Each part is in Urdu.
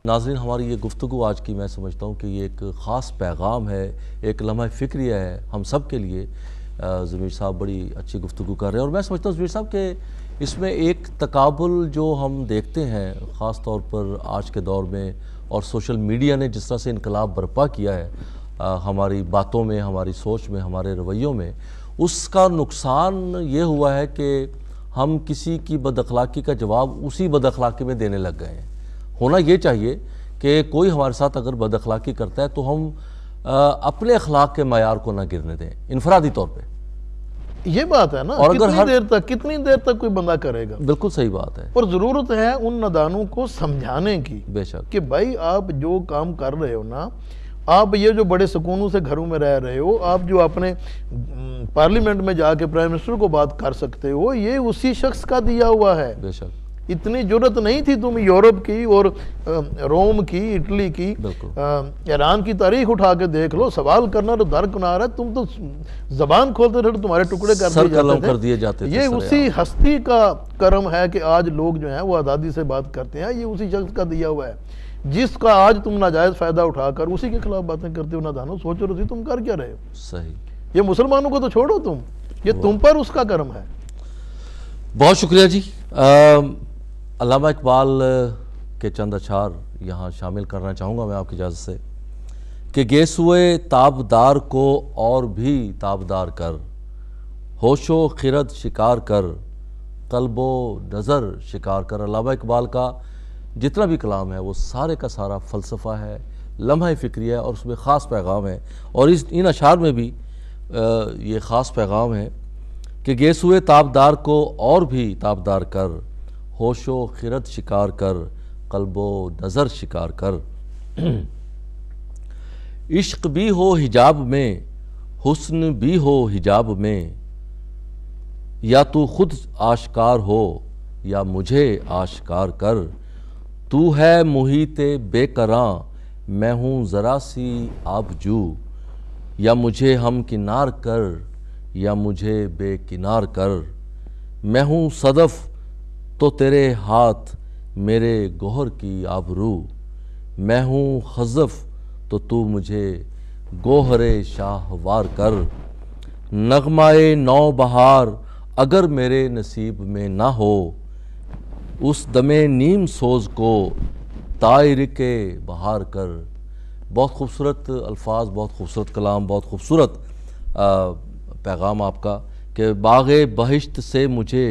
ناظرین، ہماری یہ گفتگو آج کی میں سمجھتا ہوں کہ یہ ایک خاص پیغام ہے، ایک لمحہ فکریہ ہے ہم سب کے لیے۔ ضمیر صاحب بڑی اچھی گفتگو کر رہے ہیں، اور میں سمجھتا ہوں ضمیر صاحب کہ اس میں ایک تقابل جو ہم دیکھتے ہیں خاص طور پر آج کے دور میں، اور سوشل میڈیا نے جس طرح سے انقلاب برپا کیا ہے ہماری باتوں میں، ہماری سوچ میں، ہمارے رویوں میں، اس کا نقصان یہ ہوا ہے کہ ہم کسی کی بد اخلاقی کا جواب اسی بد اخلاقی میں دینے لگ گئے ہیں۔ ہونا یہ چاہیے کہ کوئی ہمارے ساتھ اگر بد اخلاقی کرتا ہے تو ہم اپنے اخلاق کے معیار کو نہ گرنے دیں انفرادی طور پہ۔ یہ بات ہے نا، کتنی دیر تک کوئی بندہ کرے گا؟ بالکل صحیح بات ہے۔ اور ضرورت ہے ان نادانوں کو سمجھانے کی بے شک کہ بھائی آپ جو کام کر رہے ہو نا، آپ یہ جو بڑے سکونوں سے گھروں میں رہ رہے ہو، آپ جو اپنے پارلیمنٹ میں جا کے پرائم منسٹر کو بات کر سکتے ہو، یہ اسی شخص کا دیا ہوا ہے۔ بے شک اتنی جرت نہیں تھی تم یورپ کی اور روم کی، اٹلی کی، ایران کی تاریخ اٹھا کے دیکھ لو، سوال کرنا تو درکنار ہے، تم تو زبان کھولتے تھے تمہارے ٹکڑے کر دیے جاتے تھے۔ یہ اسی ہستی کا کرم ہے کہ آج لوگ جو ہیں وہ آزادی سے بات کرتے ہیں، یہ اسی شخص کا دیا ہوا ہے جس کا آج تم ناجائز فائدہ اٹھا کر اسی کے خلاف باتیں کرتے ہو۔ نادانو، سوچو رسی تم کر کیا رہے ہو؟ صحیح۔ یہ مسلمانوں کو تو چھوڑو تم، یہ تم پر اس کا کرم ہے۔ بہت شکریہ جی۔ علامہ اقبال کے چند اشعار یہاں شامل کرنا چاہوں گا میں آپ کی اجازت سے کہ گیسوئے تابدار کو اور بھی تابدار کر، ہوش و خرد شکار کر، قلب و نظر شکار کر۔ علامہ اقبال کا جتنا بھی کلام ہے وہ سارے کا سارا فلسفہ ہے، لمحہ فکری ہے، اور اس میں خاص پیغام ہے، اور ان اشعار میں بھی یہ خاص پیغام ہے کہ گیسوئے تابدار کو اور بھی تابدار کر، ہوش و خرد شکار کر، قلب و نظر شکار کر۔ عشق بھی ہو حجاب میں، حسن بھی ہو حجاب میں، یا تو خود آشکار ہو یا مجھے آشکار کر۔ تو ہے محیط بے کراں، میں ہوں ذرا سی آبجو، یا مجھے ہم کنار کر یا مجھے بے کنار کر۔ میں ہوں صدف تو تیرے ہاتھ میرے گوہر کی آبرو، میں ہوں خزف تو مجھے گوہر شاہوار کر۔ نغمہ نو بہار اگر میرے نصیب میں نہ ہو، اس دم نیم سوز کو طائر کے بہار کر۔ بہت خوبصورت الفاظ، بہت خوبصورت کلام، بہت خوبصورت پیغام آپ کا کہ باغ بہشت سے مجھے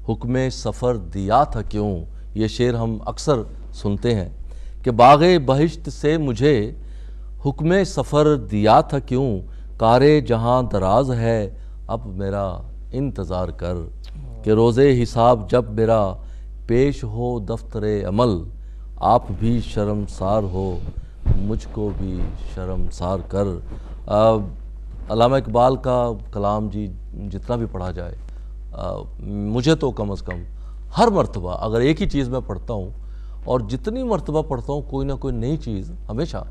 حکم سفر دیا تھا کیوں۔ یہ شعر ہم اکثر سنتے ہیں کہ باغ بہشت سے مجھے حکم سفر دیا تھا کیوں، کار جہاں دراز ہے اب میرا انتظار کر۔ کہ روز حساب جب میرا پیش ہو دفتر عمل، آپ بھی شرمسار ہو مجھ کو بھی شرمسار کر۔ علامہ اقبال کا کلام جی جتنا بھی پڑھا جائے، مجھے تو کم از کم ہر مرتبہ اگر ایک ہی چیز میں پڑھتا ہوں، اور جتنی مرتبہ پڑھتا ہوں کوئی نہ کوئی نئی چیز ہمیشہ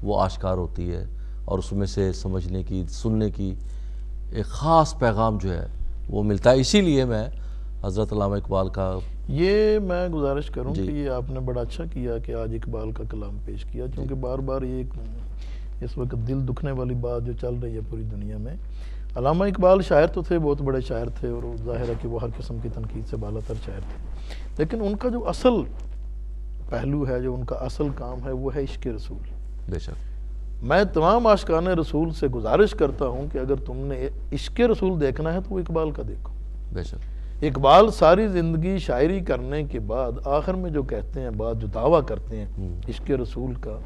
وہ آشکار ہوتی ہے، اور اس میں سے سمجھنے کی، سننے کی ایک خاص پیغام جو ہے وہ ملتا ہے۔ اسی لیے میں حضرت علامہ اقبال کا یہ میں گزارش کروں کہ یہ آپ نے بڑا اچھا کیا کہ آج اقبال کا کلام پیش کیا، کیونکہ بار بار یہ اس وقت دل دکھنے والی بات جو چل رہی ہے پوری دنیا میں۔ علامہ اقبال شاعر تو تھے، بہت بڑے شاعر تھے، اور ظاہر ہے کہ وہ ہر قسم کی تنقید سے بالا تر شاعر تھے، لیکن ان کا جو اصل پہلو ہے، جو ان کا اصل کام ہے، وہ ہے عشق رسول۔ بے شک میں تمام عاشقان رسول سے گزارش کرتا ہوں کہ اگر تم نے عشق رسول دیکھنا ہے تو وہ اقبال کا دیکھو۔ بے شک اقبال ساری زندگی شاعری کرنے کے بعد آخر میں جو کہتے ہیں، بات جو دعویٰ کرتے ہیں عشق رسول کا،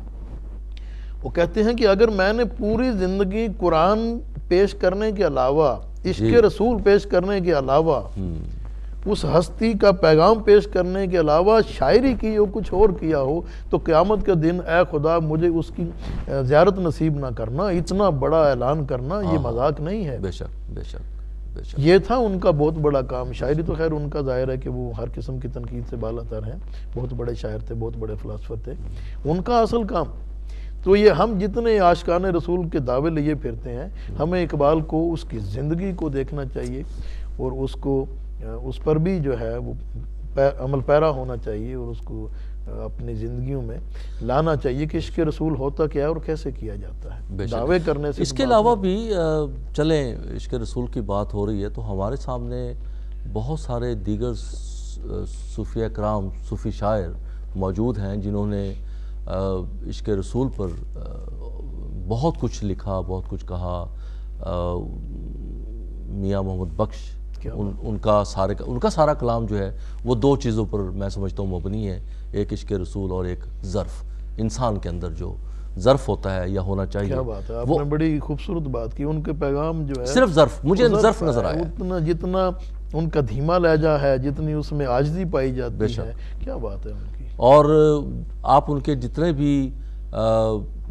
وہ کہتے ہیں کہ اگر میں نے پوری زندگی قرآن پیش کرنے کے علاوہ، عشق رسول پیش کرنے کے علاوہ، اس ہستی کا پیغام پیش کرنے کے علاوہ شاعری کی ہو، کچھ اور کیا ہو، تو قیامت کے دن اے خدا مجھے اس کی زیارت نصیب نہ کرنا۔ اتنا بڑا اعلان کرنا یہ مذاق نہیں ہے۔ بے شک بے شک بے شک۔ یہ تھا ان کا بہت بڑا کام۔ شاعری تو خیر ان کا ظاہر ہے کہ وہ ہر قسم کی تنقید سے بالا تر ہیں، بہت بڑے شاعر تھے، بہت بڑے فلاسفر تھے۔ ان کا اصل کام تو یہ ہم جتنے عاشقان رسول کے دعوے لیے پھرتے ہیں، ہمیں اقبال کو اس کی زندگی کو دیکھنا چاہیے، اور اس کو اس پر بھی جو ہے وہ عمل پیرا ہونا چاہیے، اور اس کو اپنی زندگیوں میں لانا چاہیے کہ عشق رسول ہوتا کیا ہے اور کیسے کیا جاتا ہے. دعوے کرنے سے اس کے علاوہ بھی چلیں عشق رسول کی بات ہو رہی ہے تو ہمارے سامنے بہت سارے دیگر صوفیہ کرام، صوفی شاعر موجود ہیں جنہوں نے عشق رسول پر بہت کچھ لکھا، بہت کچھ کہا. میاں محمد بخش، ان کا سارا کلام جو ہے وہ دو چیزوں پر میں سمجھتا ہوں مبنی ہے، ایک عشق رسول اور ایک ظرف. انسان کے اندر جو ظرف ہوتا ہے یا ہونا چاہیے. کیا بات ہے، آپ نے بڑی خوبصورت بات کی. ان کے پیغام جو ہے صرف ظرف، مجھے ظرف نظر آیا. اتنا جتنا ان کا دھیما لہجہ ہے، جتنی اس میں عاجزی پائی جاتی ہے، کیا بات ہے ان کی. اور آپ ان کے جتنے بھی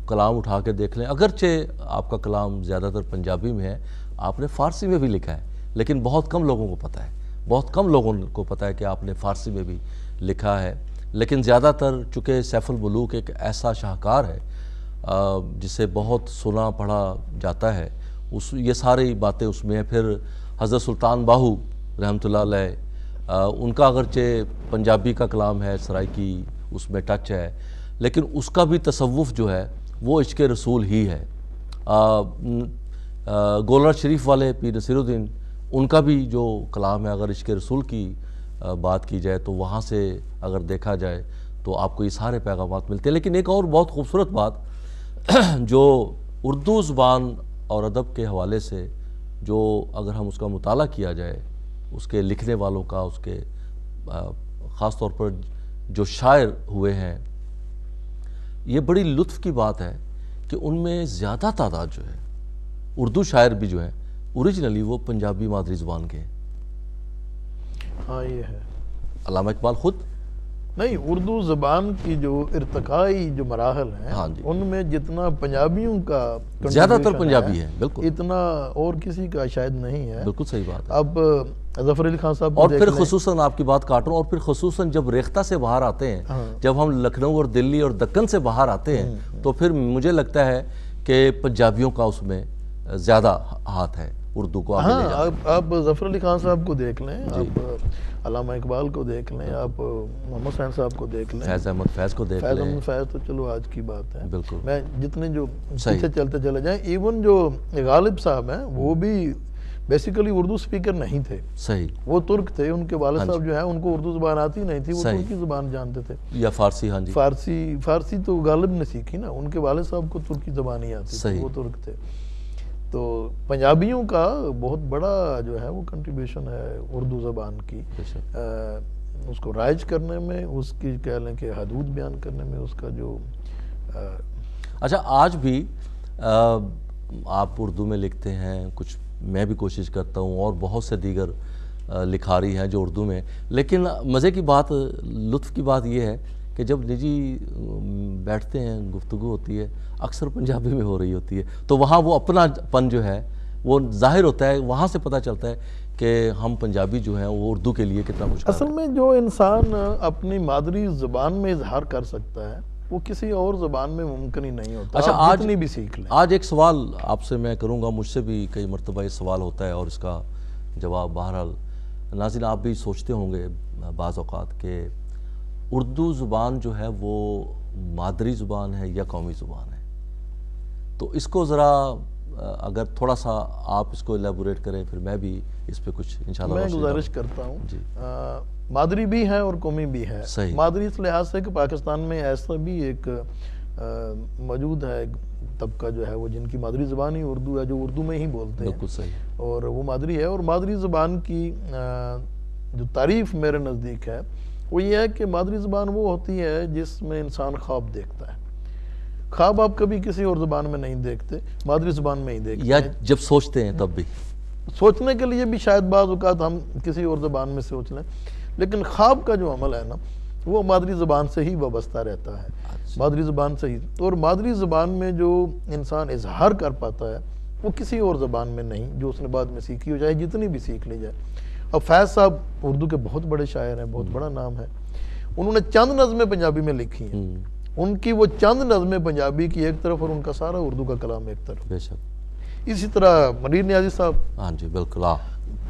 کلام اٹھا کے دیکھ لیں، اگرچہ آپ کا کلام زیادہ تر پنجابی میں ہے، آپ نے فارسی میں بھی لکھا ہے، لیکن بہت کم لوگوں کو پتہ ہے، بہت کم لوگوں کو پتہ ہے کہ آپ نے فارسی میں بھی لکھا ہے. لیکن زیادہ تر چونکہ سیف الملوک ایک ایسا شاہکار ہے جسے بہت سنا پڑھا جاتا ہے، یہ ساری باتیں اس میں ہیں. پھر حضرت سلطان باہو رحمۃ اللہ علیہ، ان کا اگرچہ پنجابی کا کلام ہے، سرائکی اس میں ٹچ ہے، لیکن اس کا بھی تصوف جو ہے وہ عشق رسول ہی ہے. گولڑ شریف والے پیر نصیر الدین، ان کا بھی جو کلام ہے، اگر عشق رسول کی بات کی جائے تو وہاں سے اگر دیکھا جائے تو آپ کو یہ سارے پیغامات ملتے ہیں. لیکن ایک اور بہت خوبصورت بات جو اردو زبان اور ادب کے حوالے سے جو اگر ہم اس کا مطالعہ کیا جائے، اس کے لکھنے والوں کا، اس کے خاص طور پر جو شاعر ہوئے ہیں، یہ بڑی لطف کی بات ہے کہ ان میں زیادہ تعداد جو ہے اردو شاعر بھی جو ہیں اوریجنلی وہ پنجابی مادری زبان کے ہیں. ہاں یہ ہے. علامہ اقبال خود نہیں، اردو زبان کی جو ارتقائی جو مراحل ہیں ان میں جتنا پنجابیوں کا زیادہ تر پنجابی ہے، بالکل اتنا اور کسی کا شاید نہیں ہے. بالکل صحیح بات ہے. اب ظفر علی خان صاحب اور پھر خصوصاً آپ کی بات کاٹ رہا ہوں، اور پھر خصوصاً جب ریختہ سے باہر آتے ہیں، جب ہم لکھنؤ اور دلی اور دکن سے باہر آتے ہیں تو پھر مجھے لگتا ہے کہ پنجابیوں کا اس میں زیادہ ہاتھ ہے اردو کو آگے لے جانے. آپ ظفر علی خان صاحب کو دیکھ لیں، آپ علامہ اقبال کو دیکھ لیں، آپ محمد حسین صاحب کو دیکھ لیں، فیض احمد فیض کو دیکھ لیں. فیض احمد فیض تو چلو آج کی بات ہے. بالکل. میں جتنے جو پیچھے چلتے چلے جائیں، ایون جو غالب صاحب ہیں وہ بھی بیسیکلی اردو سپیکر نہیں تھے. صحیح. وہ ترک تھے. ان کے والد صاحب جو ہیں ان کو اردو زبان آتی نہیں تھی، وہ ترکی زبان جانتے تھے یا فارسی. ہاں جی، فارسی تو غالب نے سیکھی نا، ان کے والد صاحب کو ترکی زبان ہی آتی تھی، وہ ترک تھے. تو پنجابیوں کا بہت بڑا جو ہے وہ کنٹریبیوشن ہے اردو زبان کی، اس کو رائج کرنے میں، اس کی کہہ لیں کہ حدود بیان کرنے میں، اس کا جو اچھا آج بھی آپ اردو میں لکھتے ہیں، کچھ میں بھی کوشش کرتا ہوں، اور بہت سے دیگر لکھاری ہیں جو اردو میں. لیکن مزے کی بات، لطف کی بات یہ ہے کہ جب نجی بیٹھتے ہیں، گفتگو ہوتی ہے، اکثر پنجابی میں ہو رہی ہوتی ہے، تو وہاں وہ اپنا پن جو ہے وہ ظاہر ہوتا ہے. وہاں سے پتہ چلتا ہے کہ ہم پنجابی جو ہیں وہ اردو کے لیے کتنا مشکل ہے. اصل میں جو انسان اپنی مادری زبان میں اظہار کر سکتا ہے وہ کسی اور زبان میں ممکن ہی نہیں ہوتا. اچھا آپ جتنی بھی سیکھ لیں. آج ایک سوال آپ سے میں کروں گا، مجھ سے بھی کئی مرتبہ یہ سوال ہوتا ہے اور اس کا جواب بہرحال ناظرین آپ بھی سوچتے ہوں گے بعض اوقات کہ اردو زبان جو ہے وہ مادری زبان ہے یا قومی زبان ہے. تو اس کو ذرا اگر تھوڑا سا آپ اس کو ایلیبوریٹ کریں، پھر میں بھی اس پہ کچھ انشاءاللہ میں گزارش کرتا ہوں. مادری بھی ہے اور قومی بھی ہے. مادری اس لحاظ سے کہ پاکستان میں ایسا بھی ایک موجود ہے طبقہ جو ہے وہ جن کی مادری زبان ہی اردو ہے، جو اردو میں ہی بولتے ہیں. بالکل صحیح. اور وہ مادری ہے. اور مادری زبان کی جو تعریف میرے نزدیک ہے وہ یہ ہے کہ مادری زبان وہ ہوتی ہے جس میں انسان خواب دیکھتا ہے. خواب آپ کبھی کسی اور زبان میں نہیں دیکھتے، مادری زبان میں ہی دیکھتے یا جب سوچتے ہیں تب بھی. سوچنے کے لیے بھی شاید بعض اوقات ہم کسی اور زبان میں سوچ لیں، لیکن خواب کا جو عمل ہے نا وہ مادری زبان سے ہی وابستہ رہتا ہے. مادری زبان سے ہی. اور مادری زبان میں جو انسان اظہار کر پاتا ہے وہ کسی اور زبان میں نہیں، جو اس نے بعد میں سیکھی ہو جائے، جتنی بھی سیکھ لی جائے. اب فیض صاحب اردو کے بہت بڑے شاعر ہیں، بہت بڑا نام ہے. انہوں نے چند نظمیں پنجابی میں لکھی ہیں. ان کی وہ چند نظمیں پنجابی کی ایک طرف اور ان کا سارا اردو کا کلام ایک طرف. بے شک. اسی طرح منیر نیازی صاحب، ہاں جی بالکل،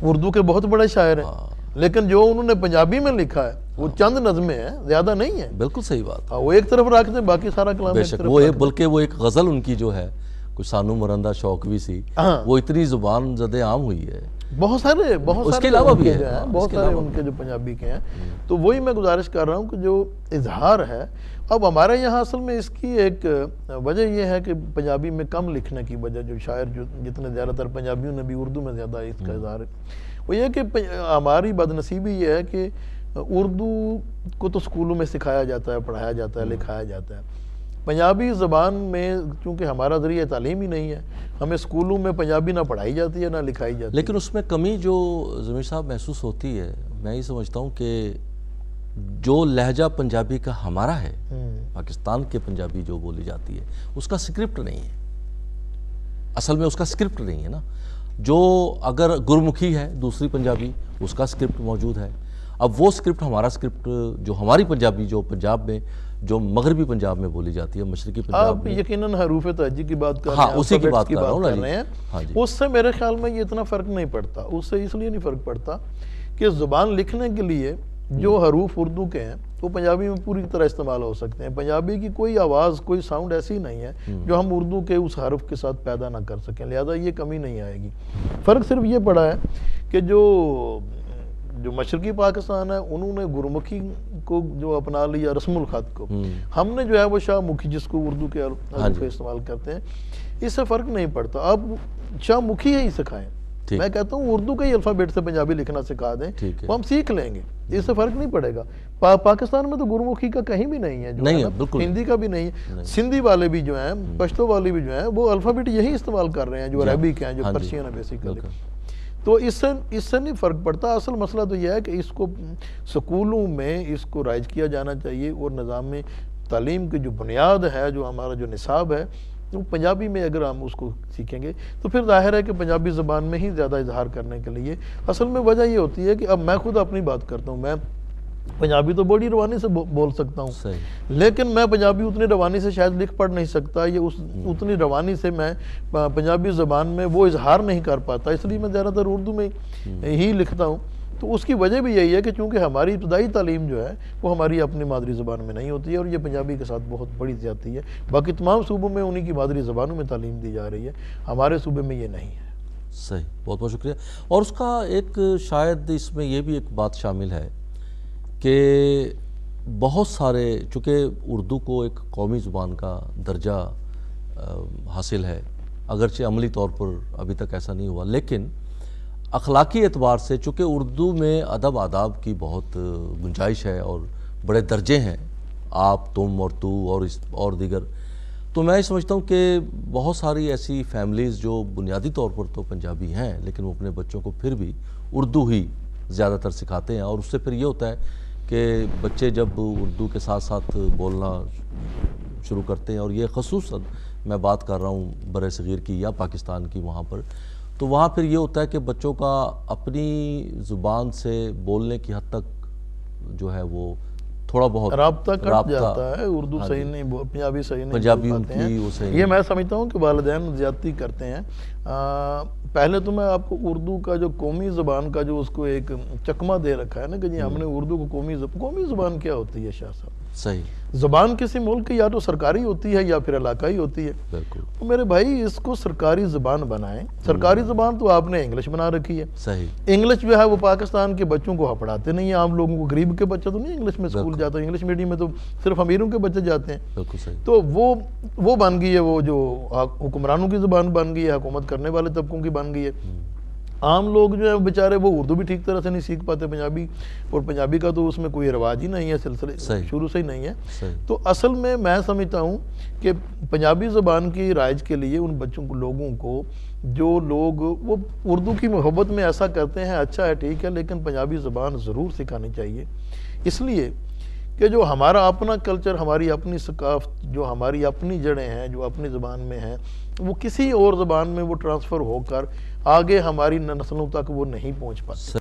اردو کے بہت بڑے شاعر ہیں، لیکن جو انہوں نے پنجابی میں لکھا ہے وہ چند نظمیں ہیں، زیادہ نہیں ہیں۔ بالکل صحیح بات، وہ ایک طرف رکھ دیں، باقی سارا کلام بے ایک شک، طرف وہ رکھ دیں۔ بلکہ وہ ایک غزل ان کی جو ہے کچھ سانو مرندہ شوقوی سی، ہاں، وہ اتنی زبان زدے عام ہوئی ہے۔ بہت سارے اس کے علاوہ بھی ان کے ہے، جو ہیں، ہاں، بہت اس کے سارے علاوہ ان کے جو پنجابی کے ہیں۔ تو وہی میں گزارش کر رہا ہوں کہ جو اظہار ہے، اب ہمارے یہاں اصل میں اس کی ایک وجہ یہ ہے کہ پنجابی میں کم لکھنے کی وجہ، جو شاعر جو جتنے زیادہ تر پنجابیوں نے بھی اردو میں زیادہ اس کا اظہار ہے، وہ یہ کہ ہماری بدنصیبی یہ ہے کہ اردو کو تو اسکولوں میں سکھایا جاتا ہے، پڑھایا جاتا ہے، لکھایا جاتا ہے۔ پنجابی زبان میں چونکہ ہمارا ذریعہ تعلیم ہی نہیں ہے، ہمیں اسکولوں میں پنجابی نہ پڑھائی جاتی ہے نہ لکھائی جاتی ہے۔ لیکن اس میں کمی جو ضمیر صاحب محسوس ہوتی ہے، میں یہ سمجھتا ہوں کہ جو لہجہ پنجابی کا ہمارا ہے، پاکستان کے پنجابی جو بولی جاتی ہے، اس کا سکرپٹ نہیں ہے، اصل میں اس کا سکرپٹ نہیں ہے نا۔ جو اگر گرمکھی ہے دوسری پنجابی، اس کا سکرپٹ موجود ہے۔ اب وہ سکرپٹ ہمارا سکرپٹ جو ہماری پنجابی جو پنجاب میں جو مغربی پنجاب میں بولی جاتی ہے، مشرقی پنجاب آپ میں، یقیناً حروف تہجی کی بات کر رہے ہاں ہیں، اسی کی الفابیٹس بات کر رہا ہوں نا رہے ہیں، ہاں جی، اس سے میرے خیال میں یہ اتنا فرق نہیں پڑتا۔ اس سے اس لیے نہیں فرق پڑتا کہ زبان لکھنے کے لیے جو حروف اردو کے ہیں وہ پنجابی میں پوری طرح استعمال ہو سکتے ہیں۔ پنجابی کی کوئی آواز، کوئی ساؤنڈ ایسی نہیں ہے جو ہم اردو کے اس حرف کے ساتھ پیدا نہ کر سکیں، لہذا یہ کمی نہیں آئے گی۔ فرق صرف یہ پڑا ہے کہ جو مشرقی پاکستان ہے انہوں نے گرمکھی کو جو اپنا لیا، رسم الخط کو، ہم نے جو ہے وہ شاہ مکھی جس کو اردو کے حروف استعمال کرتے ہیں، اس سے فرق نہیں پڑتا۔ آپ شاہ مکھی ہی سکھائیں، میں کہتا ہوں اردو کے ہی الفابیٹ سے پنجابی لکھنا سکھا دیں، وہ ہم سیکھ لیں گے، اس سے فرق نہیں پڑے گا۔ پاکستان میں تو گرمکھی کا کہیں بھی نہیں ہے، ہندی کا بھی نہیں ہے، سندھی والے بھی جو ہیں، پشتو والے بھی جو ہیں، وہ الفابیٹ یہی استعمال کر رہے ہیں جو عربک ہیں، جو پرشین ہے بیسیکلی۔ تو اس سے نہیں فرق پڑتا۔ اصل مسئلہ تو یہ ہے کہ اس کو سکولوں میں اس کو رائج کیا جانا چاہیے، اور نظام تعلیم کی جو بنیاد ہے، جو ہمارا جو نصاب ہے، وہ پنجابی میں اگر ہم اس کو سیکھیں گے تو پھر ظاہر ہے کہ پنجابی زبان میں ہی زیادہ اظہار کرنے کے لیے اصل میں وجہ یہ ہوتی ہے کہ اب میں خود اپنی بات کرتا ہوں، میں پنجابی تو بڑی روانی سے بول سکتا ہوں، لیکن میں پنجابی اتنی روانی سے شاید لکھ پڑھ نہیں سکتا، یہ اتنی روانی سے میں پنجابی زبان میں وہ اظہار نہیں کر پاتا، اس لیے میں زیادہ تر اردو میں ہی لکھتا ہوں۔ تو اس کی وجہ بھی یہی ہے کہ چونکہ ہماری ابتدائی تعلیم جو ہے وہ ہماری اپنی مادری زبان میں نہیں ہوتی ہے، اور یہ پنجابی کے ساتھ بہت بڑی زیادتی ہے۔ باقی تمام صوبوں میں انہی کی مادری زبانوں میں تعلیم دی جا رہی ہے، ہمارے صوبے میں یہ نہیں ہے۔ صحیح، بہت بہت شکریہ۔ اور اس کا ایک شاید اس میں یہ بھی ایک بات شامل ہے کہ بہت سارے، چونکہ اردو کو ایک قومی زبان کا درجہ حاصل ہے، اگرچہ عملی طور پر ابھی تک ایسا نہیں ہوا، لیکن اخلاقی اعتبار سے چونکہ اردو میں ادب آداب کی بہت گنجائش ہے اور بڑے درجے ہیں، آپ، تم اور تو اور دیگر، تو میں سمجھتا ہوں کہ بہت ساری ایسی فیملیز جو بنیادی طور پر تو پنجابی ہیں لیکن وہ اپنے بچوں کو پھر بھی اردو ہی زیادہ تر سکھاتے ہیں، اور اس سے پھر یہ ہوتا ہے کہ بچے جب اردو کے ساتھ ساتھ بولنا شروع کرتے ہیں، اور یہ خصوصاً میں بات کر رہا ہوں بر صغیر کی یا پاکستان کی، وہاں پر تو وہاں پھر یہ ہوتا ہے کہ بچوں کا اپنی زبان سے بولنے کی حد تک جو ہے وہ تھوڑا بہت رابطہ کٹ جاتا ہے، اردو صحیح نہیں، پنجابی صحیح نہیں بول پاتے ہیں۔ یہ میں سمجھتا ہوں کہ والدین زیادتی کرتے ہیں۔ پہلے تو میں آپ کو اردو کا جو قومی زبان کا جو اس کو ایک چکمہ دے رکھا ہے نا کہ جی ہم نے اردو کو قومی زبان کیا ہوتی ہے شاہ صاحب؟ صحیح، زبان کسی ملک کی یا تو سرکاری ہوتی ہے یا پھر علاقائی ہوتی ہے۔ بالکل، تو میرے بھائی اس کو سرکاری زبان بنائیں۔ سرکاری زبان تو آپ نے انگلش بنا رکھی ہے۔ صحیح، انگلش جو ہے وہ پاکستان کے بچوں کو پڑھاتے نہیں ہیں، عام لوگوں کو، غریب کے بچے تو نہیں انگلش میں اسکول جاتے، انگلش میڈیم میں تو صرف امیروں کے بچے جاتے ہیں۔ بالکل صحیح، تو وہ بن گئی ہے، وہ جو حکمرانوں کی زبان بن گئی ہے، حکومت کرنے والے طبقوں کی بن گئی ہے۔ عام لوگ جو ہے بیچارے وہ اردو بھی ٹھیک طرح سے نہیں سیکھ پاتے پنجابی، اور پنجابی کا تو اس میں کوئی رواج ہی نہیں ہے، سلسلے شروع سے ہی نہیں ہے۔ تو اصل میں سمجھتا ہوں کہ پنجابی زبان کی رائج کے لیے ان بچوں کو، لوگوں کو، جو لوگ وہ اردو کی محبت میں ایسا کرتے ہیں، اچھا ہے، ٹھیک ہے، لیکن پنجابی زبان ضرور سکھانی چاہیے، اس لیے کہ جو ہمارا اپنا کلچر، ہماری اپنی ثقافت، جو ہماری اپنی جڑیں ہیں، جو اپنی زبان میں ہیں، وہ کسی اور زبان میں وہ ٹرانسفر ہو کر آگے ہماری نسلوں تک وہ نہیں پہنچ پاتی۔